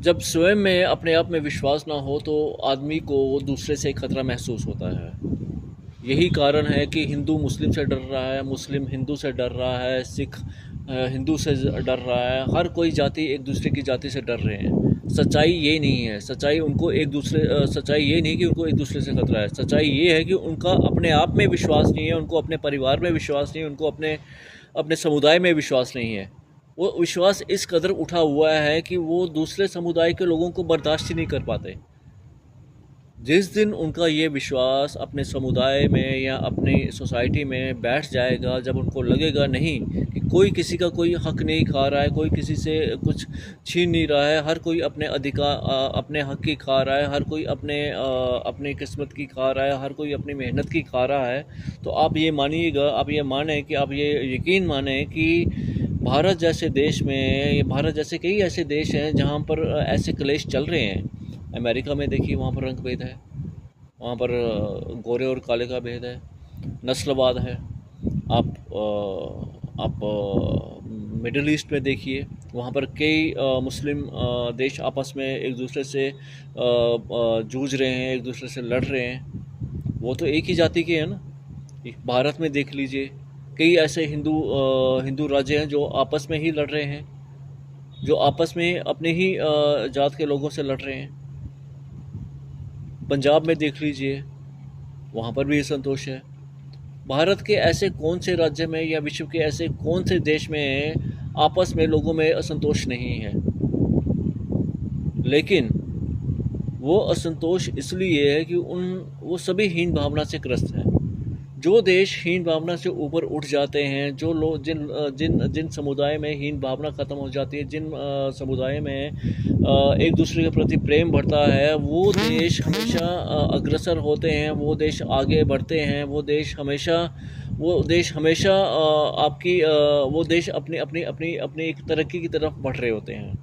जब स्वयं में अपने आप में विश्वास ना हो तो आदमी को दूसरे से खतरा महसूस होता है। यही कारण है कि हिंदू मुस्लिम से डर रहा है, मुस्लिम हिंदू से डर रहा है, सिख हिंदू से डर रहा है। हर कोई जाति एक दूसरे की जाति से डर रहे हैं। सच्चाई ये नहीं है। सच्चाई ये नहीं कि उनको एक दूसरे से खतरा है। सच्चाई ये है कि उनका अपने आप में विश्वास नहीं है, उनको अपने परिवार में विश्वास नहीं है, उनको अपने अपने समुदाय में विश्वास नहीं है। वो विश्वास इस कदर उठा हुआ है कि वो दूसरे समुदाय के लोगों को बर्दाश्त ही नहीं कर पाते। जिस दिन उनका ये विश्वास अपने समुदाय में या अपनी सोसाइटी में बैठ जाएगा, जब उनको लगेगा नहीं कि कोई किसी का कोई हक नहीं खा रहा है, कोई किसी से कुछ छीन नहीं रहा है, हर कोई अपने अपने हक की खा रहा है, हर कोई अपनी किस्मत की खा रहा है, हर कोई अपनी मेहनत की खा रहा है, तो आप ये मानिएगा, आप ये यकीन माने कि भारत जैसे कई ऐसे देश हैं जहाँ पर ऐसे क्लेश चल रहे हैं। अमेरिका में देखिए, वहाँ पर रंग भेद है, वहाँ पर गोरे और काले का भेद है, नस्लवाद है। आप मिडल ईस्ट में देखिए, वहाँ पर कई मुस्लिम देश आपस में एक दूसरे से जूझ रहे हैं, एक दूसरे से लड़ रहे हैं। वो तो एक ही जाति के हैं ना। भारत में देख लीजिए, कई ऐसे हिंदू राज्य हैं जो आपस में ही लड़ रहे हैं, जो आपस में अपने ही जात के लोगों से लड़ रहे हैं। पंजाब में देख लीजिए, वहाँ पर भी असंतोष है। भारत के ऐसे कौन से राज्य में या विश्व के ऐसे कौन से देश में आपस में लोगों में असंतोष नहीं है। लेकिन वो असंतोष इसलिए है कि वो सभी हीन भावना से ग्रस्त हैं। जो देश हीन भावना से ऊपर उठ जाते हैं, जो लोग जिन जिन जिन समुदाय में हीन भावना ख़त्म हो जाती है, जिन समुदाय में एक दूसरे के प्रति प्रेम बढ़ता है, वो देश हमेशा अग्रसर होते हैं, वो देश आगे बढ़ते हैं, वो देश हमेशा वो देश अपनी अपनी अपनी अपनी एक तरक्की की तरफ बढ़ रहे होते हैं।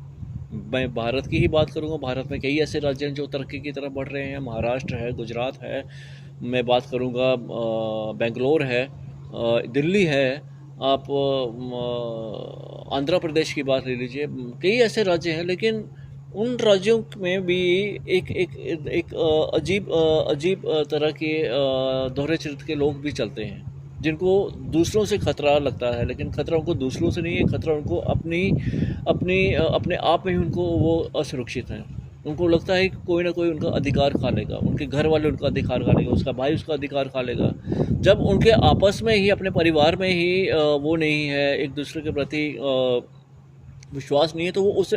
मैं भारत की ही बात करूँगा। भारत में कई ऐसे राज्य हैं जो तरक्की की तरफ बढ़ रहे हैं। महाराष्ट्र है, गुजरात है, मैं बात करूँगा बेंगलोर है, दिल्ली है, आप आंध्र प्रदेश की बात ले लीजिए। कई ऐसे राज्य हैं, लेकिन उन राज्यों में भी एक एक एक अजीब तरह के दोहरे चरित्र के लोग भी चलते हैं, जिनको दूसरों से खतरा लगता है। लेकिन खतरा उनको दूसरों से नहीं है, खतरा उनको अपने आप में ही उनको वो असुरक्षित हैं। उनको लगता है कि कोई ना कोई उनका अधिकार खा लेगा, उनके घर वाले उनका अधिकार खा लेगा, उसका भाई उसका अधिकार खा लेगा। जब उनके आपस में ही, अपने परिवार में ही वो नहीं है, एक दूसरे के प्रति विश्वास नहीं है, तो वो उस